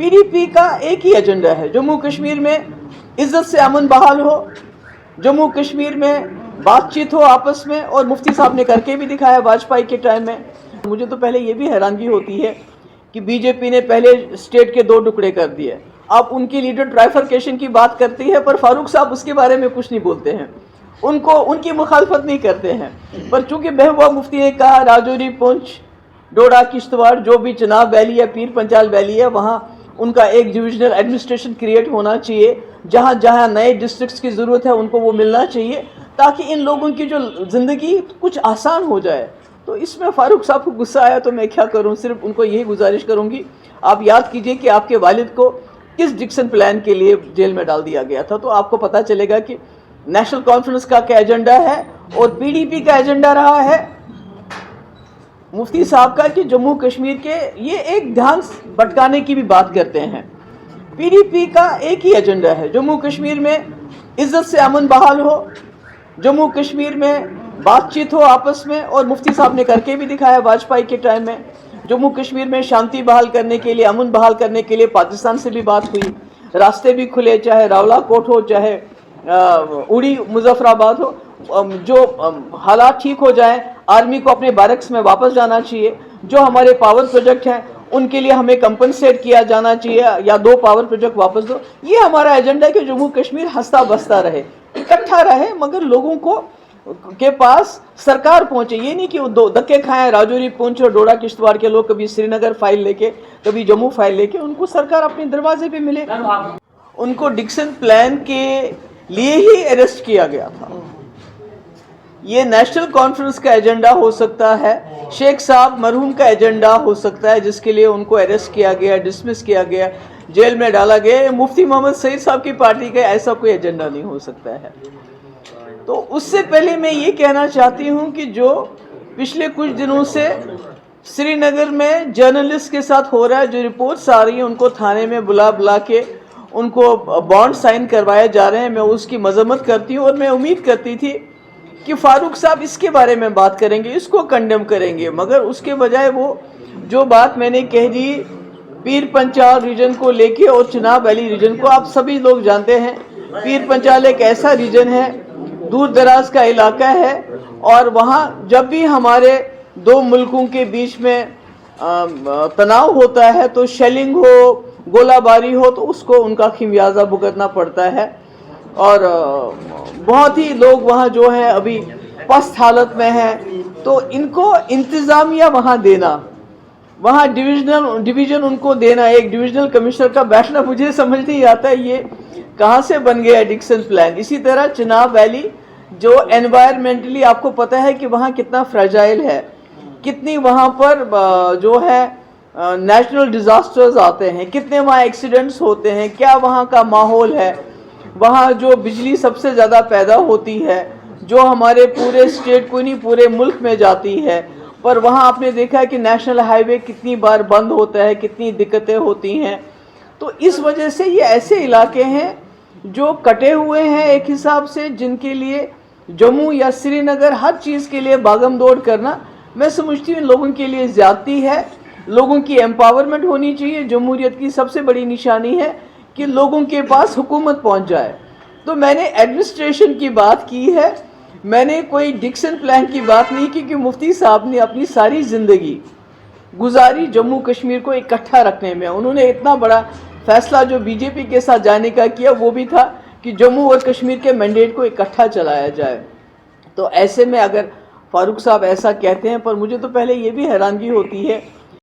PDP کا ایک ہی agenda ہے، جموں کشمیر میں عزت سے امن بحال ہو، جموں کشمیر میں بات چیت ہو آپس میں، اور مفتی صاحب نے کر کے بھی دکھایا واجپائی کے ٹائم میں۔ مجھے تو پہلے یہ بھی حیرانگی ہوتی ہے کہ BJP نے پہلے اسٹیٹ کے 2 ٹکڑے کر دیے، اب ان کی لیڈر ٹرائیفرکیشن کی بات کرتی ہے، پر فاروق صاحب اس کے بارے میں کچھ نہیں بولتے ہیں، ان کی مخالفت نہیں کرتے ہیں۔ پر چونکہ محبوبہ مفتی نے کہا راجوری، پونچھ، ڈوڈا، کشتواڑ، جو بھی چناب ویلی ہے، پیر پنچال ویلی ہے، وہاں ان کا ایک ڈویژنل ایڈمنسٹریشن کریٹ ہونا چاہیے، جہاں جہاں نئے ڈسٹرکٹس کی ضرورت ہے ان کو وہ ملنا چاہیے، تاکہ ان لوگوں کی جو زندگی کچھ آسان ہو جائے۔ تو اس میں فاروق صاحب کو غصہ آیا تو میں کیا کروں، صرف ان کو یہی گزارش کروں گی، آپ یاد کیجئے کہ آپ کے والد کو کس ڈکسن پلان کے لیے جیل میں ڈال دیا گیا تھا، تو آپ کو پتہ چلے گا کہ نیشنل کانفرنس کا کیا ایجنڈا ہے اور PDP کا ایجنڈا رہا ہے مفتی صاحب کا کہ جموں کشمیر کے یہ ایک دھیان بھٹکانے کی بھی بات کرتے ہیں۔ PDP کا ایک ہی ایجنڈا ہے، جموں کشمیر میں عزت سے امن بحال ہو، جموں کشمیر میں بات چیت ہو آپس میں، اور مفتی صاحب نے کر کے بھی دکھایا واجپائی کے ٹائم میں۔ جموں کشمیر میں شانتی بحال کرنے کے لیے، امن بحال کرنے کے لیے پاکستان سے بھی بات ہوئی، راستے بھی کھلے، چاہے راولا کوٹ ہو، چاہے اڑی مظفر آباد ہو، جو حالات ٹھیک ہو جائیں، آرمی کو اپنے بیرکس میں واپس جانا چاہیے، جو ہمارے پاور پروجیکٹ ہیں ان کے لیے ہمیں کمپنسیٹ کیا جانا چاہیے، یا 2 پاور پروجیکٹ واپس دو۔ یہ ہمارا ایجنڈا ہے کہ جموں کشمیر ہنستا بستا رہے، اکٹھا رہے، مگر لوگوں کے پاس سرکار پہنچے، یہ نہیں کہ وہ 2 دھکے کھائیں، راجوری، پونچھ اور ڈوڈا کشتواڑ کے لوگ کبھی سری نگر فائل لے کے، کبھی جموں فائل لے کے، ان کو سرکار اپنے دروازے پہ ملے۔ ان کو ڈکسن پلان کے لیے ہی اریسٹ کیا گیا تھا۔ یہ نیشنل کانفرنس کا ایجنڈا ہو سکتا ہے، شیخ صاحب مرحوم کا ایجنڈا ہو سکتا ہے جس کے لیے ان کو اریسٹ کیا گیا، ڈسمس کیا گیا، جیل میں ڈالا گیا۔ مفتی محمد سعید صاحب کی پارٹی کا ایسا کوئی ایجنڈا نہیں ہو سکتا ہے۔ تو اس سے پہلے میں یہ کہنا چاہتی ہوں کہ جو پچھلے کچھ دنوں سے سری نگر میں جرنلسٹ کے ساتھ ہو رہا ہے، جو رپورٹس آ رہی ہیں، ان کو تھانے میں بلا کے ان کو بانڈ سائن کروائے جا رہے ہیں، میں اس کی مذمت کرتی ہوں، اور میں امید کرتی تھی کہ فاروق صاحب اس کے بارے میں بات کریں گے، اس کو کنڈیم کریں گے، مگر اس کے بجائے وہ جو بات میں نے کہہ دی پیر پنچال ریجن کو لے کے اور چناب ویلی ریجن کو، آپ سبھی لوگ جانتے ہیں پیر پنچال ایک ایسا ریجن ہے، دور دراز کا علاقہ ہے، اور وہاں جب بھی ہمارے 2 ملکوں کے بیچ میں تناؤ ہوتا ہے تو شیلنگ ہو، گولہ باری ہو، تو اس کو ان کا خمیازہ بھگتنا پڑتا ہے، اور بہت ہی لوگ وہاں جو ہیں ابھی پست حالت میں ہیں۔ تو ان کو انتظامیہ وہاں دینا، وہاں ڈویژن ان کو دینا، ایک ڈویژنل کمشنر کا بیٹھنا، مجھے سمجھ نہیں آتا ہے یہ کہاں سے بن گیا ڈکسن پلان۔ اسی طرح چناب ویلی جو انوائرمنٹلی آپ کو پتہ ہے کہ وہاں کتنا فریجائل ہے، کتنی وہاں پر جو ہے نیچرل ڈیزاسٹرز آتے ہیں، کتنے وہاں ایکسیڈنٹس ہوتے ہیں، کیا وہاں کا ماحول ہے، وہاں جو بجلی سب سے زیادہ پیدا ہوتی ہے، جو ہمارے پورے اسٹیٹ کو نہیں پورے ملک میں جاتی ہے، پر وہاں آپ نے دیکھا ہے کہ نیشنل ہائی وے کتنی بار بند ہوتا ہے، کتنی دقتیں ہوتی ہیں۔ تو اس وجہ سے یہ ایسے علاقے ہیں جو کٹے ہوئے ہیں ایک حساب سے، جن کے لیے جموں یا سری نگر ہر چیز کے لیے باغم دوڑ کرنا، میں سمجھتی ہوں لوگوں کے لیے زیادتی ہے۔ لوگوں کی ایمپاورمنٹ ہونی چاہیے۔ جمہوریت کی سب سے بڑی نشانی ہے کہ لوگوں کے پاس حکومت پہنچ جائے۔ تو میں نے ایڈمنسٹریشن کی بات کی ہے، میں نے کوئی ڈکسن پلان کی بات نہیں کی، کہ مفتی صاحب نے اپنی ساری زندگی گزاری جموں کشمیر کو اکٹھا رکھنے میں۔ انہوں نے اتنا بڑا فیصلہ جو BJP کے ساتھ جانے کا کیا، وہ بھی تھا کہ جموں اور کشمیر کے مینڈیٹ کو اکٹھا چلایا جائے۔ تو ایسے میں اگر فاروق صاحب ایسا کہتے ہیں، پر مجھے تو پہلے یہ بھی حیرانگی ہوتی ہے